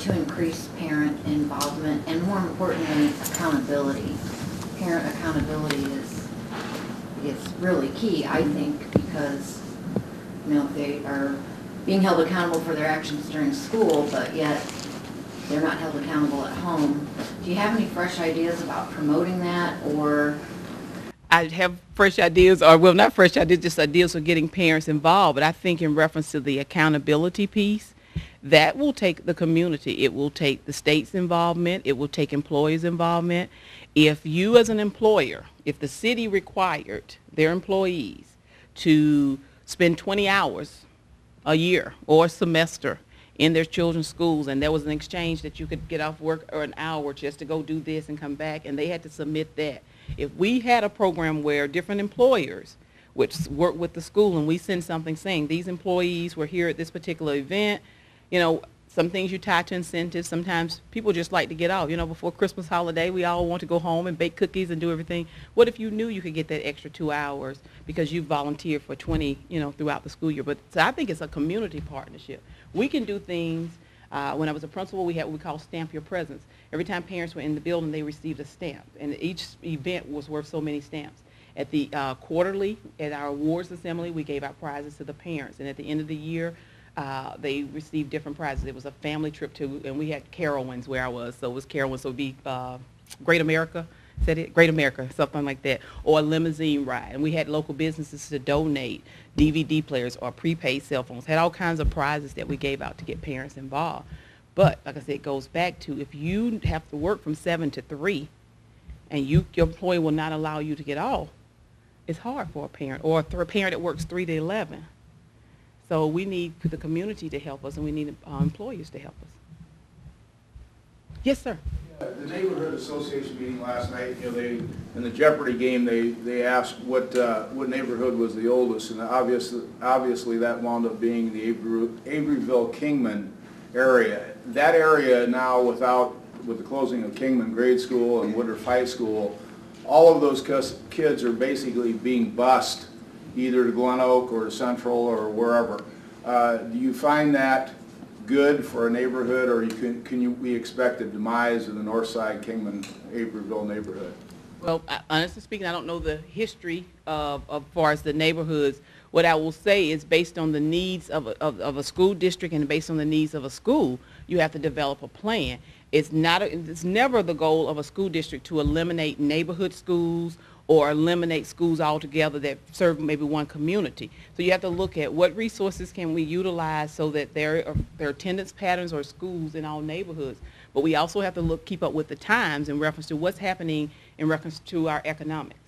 to increase parent involvement and, more importantly, accountability. Parent accountability is really key, I think, because they are being held accountable for their actions during school, but yet they're not held accountable at home. Do you have any fresh ideas about promoting that, or? I have fresh ideas, or well, not fresh ideas, just ideas for getting parents involved. But I think in reference to the accountability piece, that will take the community. It will take the state's involvement. It will take employees' involvement. If you as an employer, if the city required their employees to spend 20 hours a year or a semester in their children's schools, and there was an exchange that you could get off work or an hour just to go do this and come back, and they had to submit that. If we had a program where different employers which work with the school and we send something saying these employees were here at this particular event, some things you tie to incentives. Sometimes people just like to get out. Before Christmas holiday, we all want to go home and bake cookies and do everything. What if you knew you could get that extra 2 hours because you volunteered for 20, throughout the school year? But so I think it's a community partnership. We can do things. When I was a principal, we had what we call Stamp Your Presence. Every time parents were in the building, they received a stamp, and each event was worth so many stamps. At the quarterly, at our awards assembly, we gave out prizes to the parents, and at the end of the year, they received different prizes. It was a family trip and we had Carowinds where I was, so it was Carowinds, so it would be Great America, said it? Great America, something like that, or a limousine ride. And we had local businesses to donate DVD players or prepaid cell phones, had all kinds of prizes that we gave out to get parents involved. But like I said, it goes back to if you have to work from 7 to 3 and your employer will not allow you to get off, it's hard for a parent, or a parent that works 3 to 11. So we need the community to help us, and we need employers to help us. Yes, sir. Yeah, the neighborhood association meeting last night, they in the Jeopardy game they asked what neighborhood was the oldest, and obviously that wound up being the Averyville Kingman area. That area now, with the closing of Kingman Grade School and Woodruff High School, all of those kids are basically being bused either to Glen Oak or to Central or wherever. Do you find that good for a neighborhood, or can we expect a demise of the North Side Kingman Averyville neighborhood? Well, honestly speaking, I don't know the history of far as the neighborhoods. What I will say is, based on the needs of a school district and based on the needs of a school, you have to develop a plan. It's never the goal of a school district to eliminate neighborhood schools or eliminate schools altogether that serve maybe one community. So you have to look at what resources can we utilize so that there are attendance patterns or schools in all neighborhoods. But we also have to keep up with the times in reference to what's happening in reference to our economics.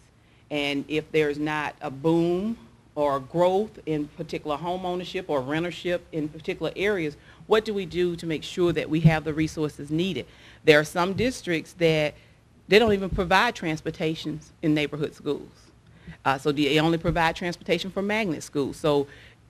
And if there's not a boom or growth in particular home ownership or rentership in particular areas, what do we do to make sure that we have the resources needed? There are some districts that they don't even provide transportation in neighborhood schools. So they only provide transportation for magnet schools. So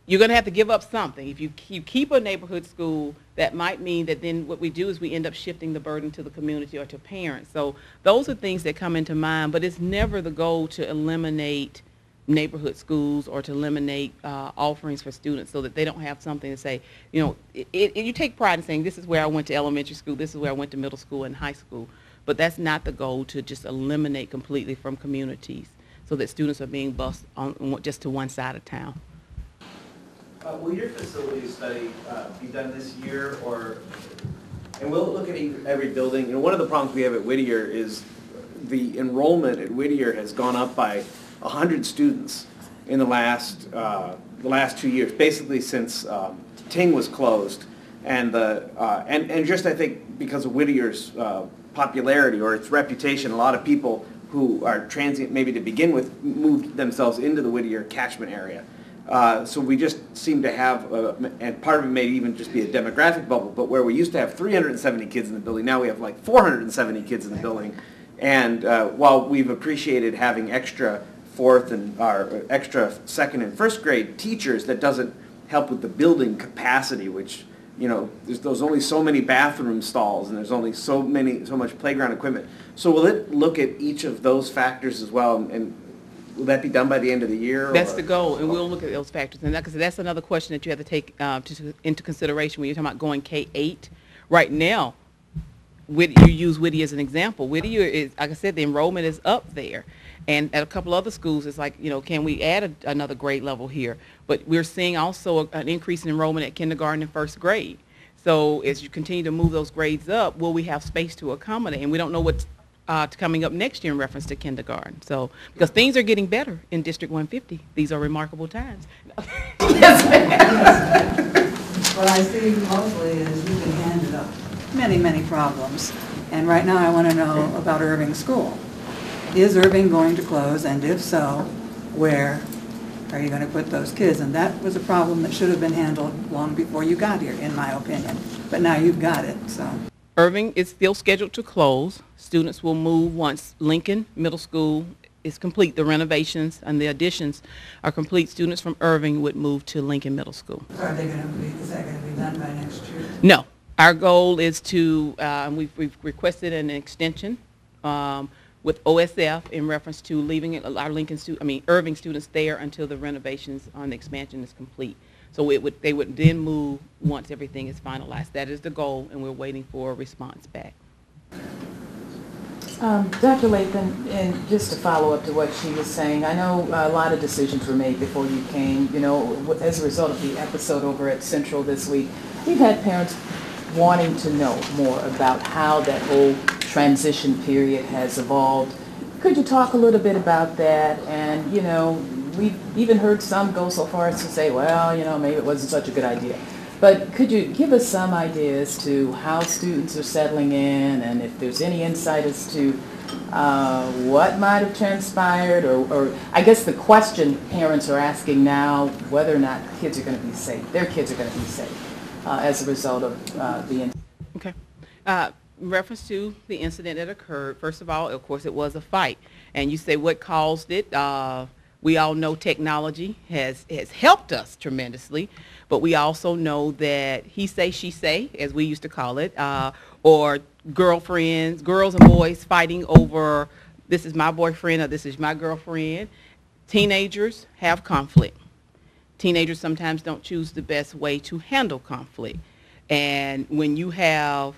you're going to have to give up something. If you keep a neighborhood school, that might mean that then what we do is we end up shifting the burden to the community or to parents. So those are things that come into mind, but it's never the goal to eliminate neighborhood schools or to eliminate offerings for students so that they don't have something to say. You take pride in saying, this is where I went to elementary school, this is where I went to middle school and high school. But that's not the goal, to just eliminate completely from communities so that students are being bused on just to one side of town. Will your facility study be done this year, and will it look at every building? One of the problems we have at Whittier is the enrollment at Whittier has gone up by 100 students in the last 2 years, basically since Ting was closed, and just I think because of Whittier's popularity or its reputation, a lot of people who are transient maybe to begin with moved themselves into the Whittier catchment area. So we just seem to have, and part of it may even just be a demographic bubble, but where we used to have 370 kids in the building, now we have like 470 kids in the building. And while we've appreciated having extra extra second and first grade teachers, that doesn't help with the building capacity, which, there's only so many bathroom stalls and there's only so much playground equipment. So will it look at each of those factors as well, and will that be done by the end of the year? That's the goal, and we'll look at those factors. And that's another question that you have to take into consideration when you're talking about going K-8. right now, you use Whittier as an example. Whittier is, like I said, the enrollment is up there. And at a couple other schools, it's like, can we add another grade level here? But we're seeing also an increase in enrollment at kindergarten and first grade. So as you continue to move those grades up, will we have space to accommodate? And we don't know what's coming up next year in reference to kindergarten. So, because things are getting better in District 150. These are remarkable times. Yes, ma'am. What I see mostly is you've been handed up many, many problems. And right now I want to know about Irving School. Is Irving going to close? And if so, where are you going to put those kids? And that was a problem that should have been handled long before you got here, in my opinion. But now you've got it, so. Irving is still scheduled to close. Students will move once Lincoln Middle School is complete. The renovations and the additions are complete. Students from Irving would move to Lincoln Middle School. Are they going to be, is that going to be done by next year? No. Our goal is to, we've requested an extension with OSF in reference to leaving our Irving students there until the renovations on the expansion is complete. So they would then move once everything is finalized. That is the goal, and we're waiting for a response back. Dr. Lathan, and just to follow up to what she was saying, I know a lot of decisions were made before you came. As a result of the episode over at Central this week, we've had parents wanting to know more about how that whole transition period has evolved. Could you talk a little bit about that? And, we've even heard some go so far as to say, well, maybe it wasn't such a good idea. But could you give us some ideas to how students are settling in, and if there's any insight as to what might have transpired, or I guess the question parents are asking now, whether or not kids are going to be safe, their kids are going to be safe as a result of the incident. Okay. In reference to the incident that occurred, first of all, of course, it was a fight. And you say what caused it. We all know technology has helped us tremendously, but we also know that he say, she say, as we used to call it, or girls and boys fighting over this is my boyfriend or this is my girlfriend. Teenagers have conflict. Teenagers sometimes don't choose the best way to handle conflict. And when you have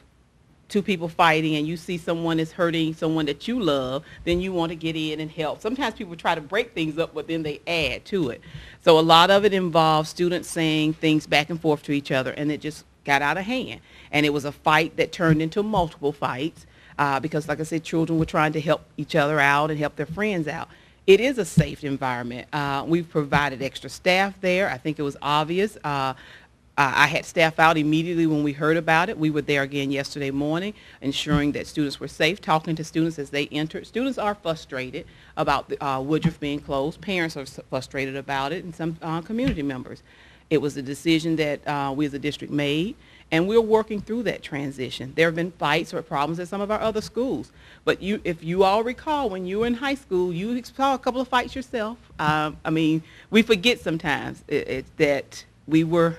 two people fighting and you see someone is hurting someone that you love, then you want to get in and help. Sometimes people try to break things up, but then they add to it. So a lot of it involves students saying things back and forth to each other, and it just got out of hand. And it was a fight that turned into multiple fights because, like I said, children were trying to help each other out and help their friends out. It is a safe environment. We've provided extra staff there. I think it was obvious. I had staff out immediately when we heard about it. We were there again yesterday morning, ensuring that students were safe, talking to students as they entered. Students are frustrated about Woodruff being closed. Parents are frustrated about it, and some community members. It was a decision that we as a district made, and we're working through that transition. There have been fights or problems at some of our other schools. But if you all recall, when you were in high school, you saw a couple of fights yourself. We forget sometimes that we were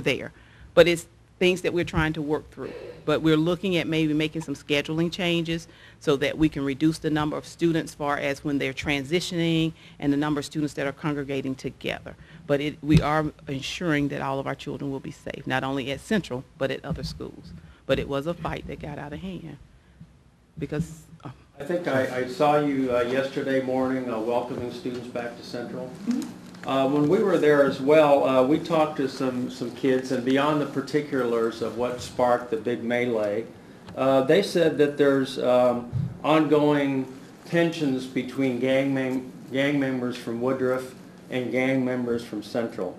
there, but it's things that we're trying to work through. But we're looking at maybe making some scheduling changes so that we can reduce the number of students as far as when they're transitioning and the number of students that are congregating together. But we are ensuring that all of our children will be safe, not only at Central, but at other schools. But it was a fight that got out of hand because I think I saw you yesterday morning welcoming students back to Central. Mm-hmm. When we were there as well, we talked to some kids, and beyond the particulars of what sparked the big melee, they said that there's ongoing tensions between gang members from Woodruff and gang members from Central.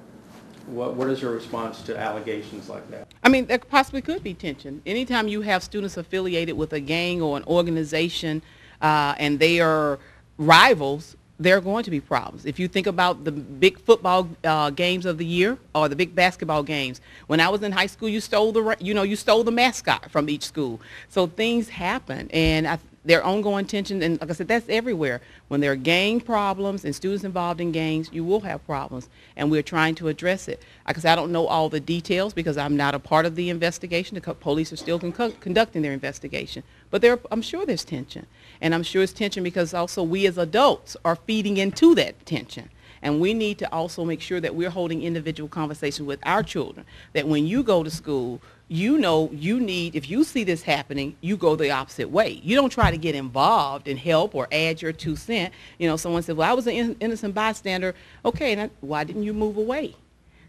What is your response to allegations like that? There possibly could be tension. Anytime you have students affiliated with a gang or an organization and they are rivals, there are going to be problems. If you think about the big football games of the year or the big basketball games, when I was in high school, you stole the mascot from each school. So things happen, and there are ongoing tension, and like I said, that's everywhere. When there are gang problems and students involved in gangs, you will have problems, and we're trying to address it. Like I said, I don't know all the details because I'm not a part of the investigation. The police are still conducting their investigation, but I'm sure there's tension, and I'm sure it's tension because also we as adults are feeding into that tension. And we need to also make sure that we're holding individual conversations with our children, that when you go to school, you know you need, if you see this happening, you go the opposite way. You don't try to get involved and help or add your 2 cents. You know, someone said, well, I was an innocent bystander. Okay, and why didn't you move away?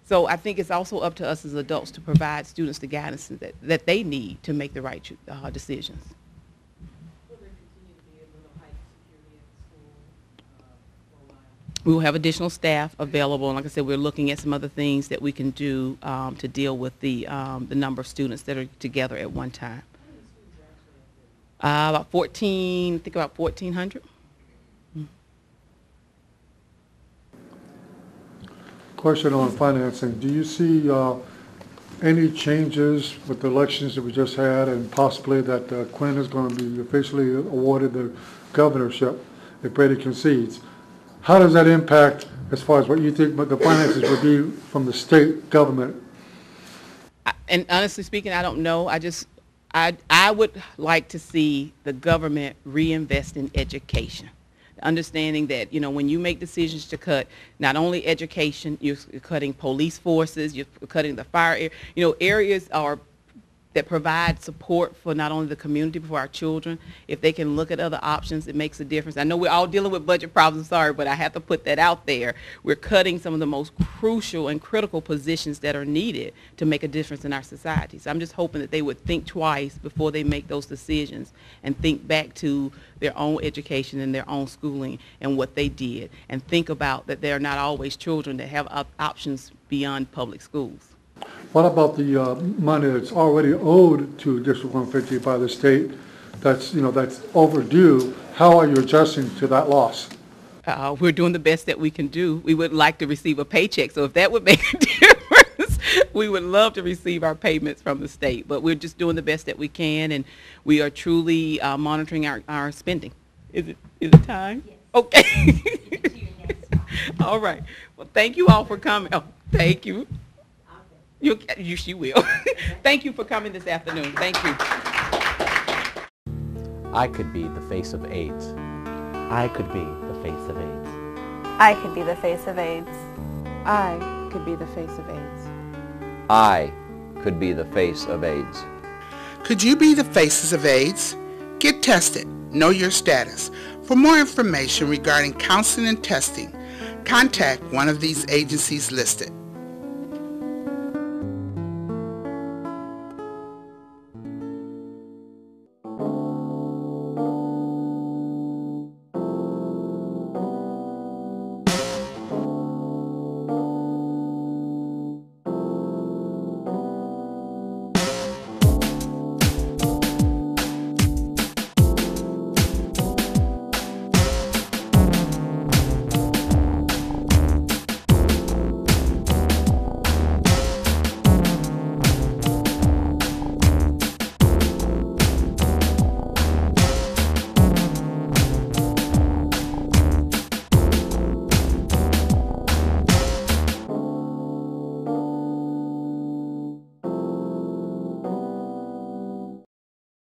So I think it's also up to us as adults to provide students the guidance that they need to make the right decisions. Will there continue to be a little heightened security at school for a while? We will have additional staff available, and like I said, we're looking at some other things that we can do to deal with the number of students that are together at one time. How many students are actually up there? About 14, I think about 1,400. Question on financing. Do you see any changes with the elections that we just had, and possibly that Quinn is going to be officially awarded the governorship if Brady concedes? How does that impact as far as what you think the finances would be from the state government? And honestly speaking, I don't know. I would like to see the government reinvest in education. Understanding that, you know, when you make decisions to cut not only education, you're cutting police forces, you're cutting the fire, you know, areas that provide support for not only the community but for our children. If they can look at other options, it makes a difference. I know we're all dealing with budget problems, sorry, but I have to put that out there. We're cutting some of the most crucial and critical positions that are needed to make a difference in our society. So I'm just hoping that they would think twice before they make those decisions and think back to their own education and their own schooling and what they did, and think about that they're not always children that have options beyond public schools. What about the money that's already owed to District 150 by the state that's overdue? How are you adjusting to that loss? We're doing the best that we can do. We would like to receive a paycheck, so if that would make a difference, we would love to receive our payments from the state. But we're just doing the best that we can, and we are truly monitoring our spending. Is it time? Yes. Okay. All right. Well, thank you all for coming. Oh, thank you. She will. Thank you for coming this afternoon. Thank you. I could be the face of AIDS. I could be the face of AIDS. I could be the face of AIDS. I could be the face of AIDS. I could be the face of AIDS. Could you be the faces of AIDS? Get tested. Know your status. For more information regarding counseling and testing, contact one of these agencies listed.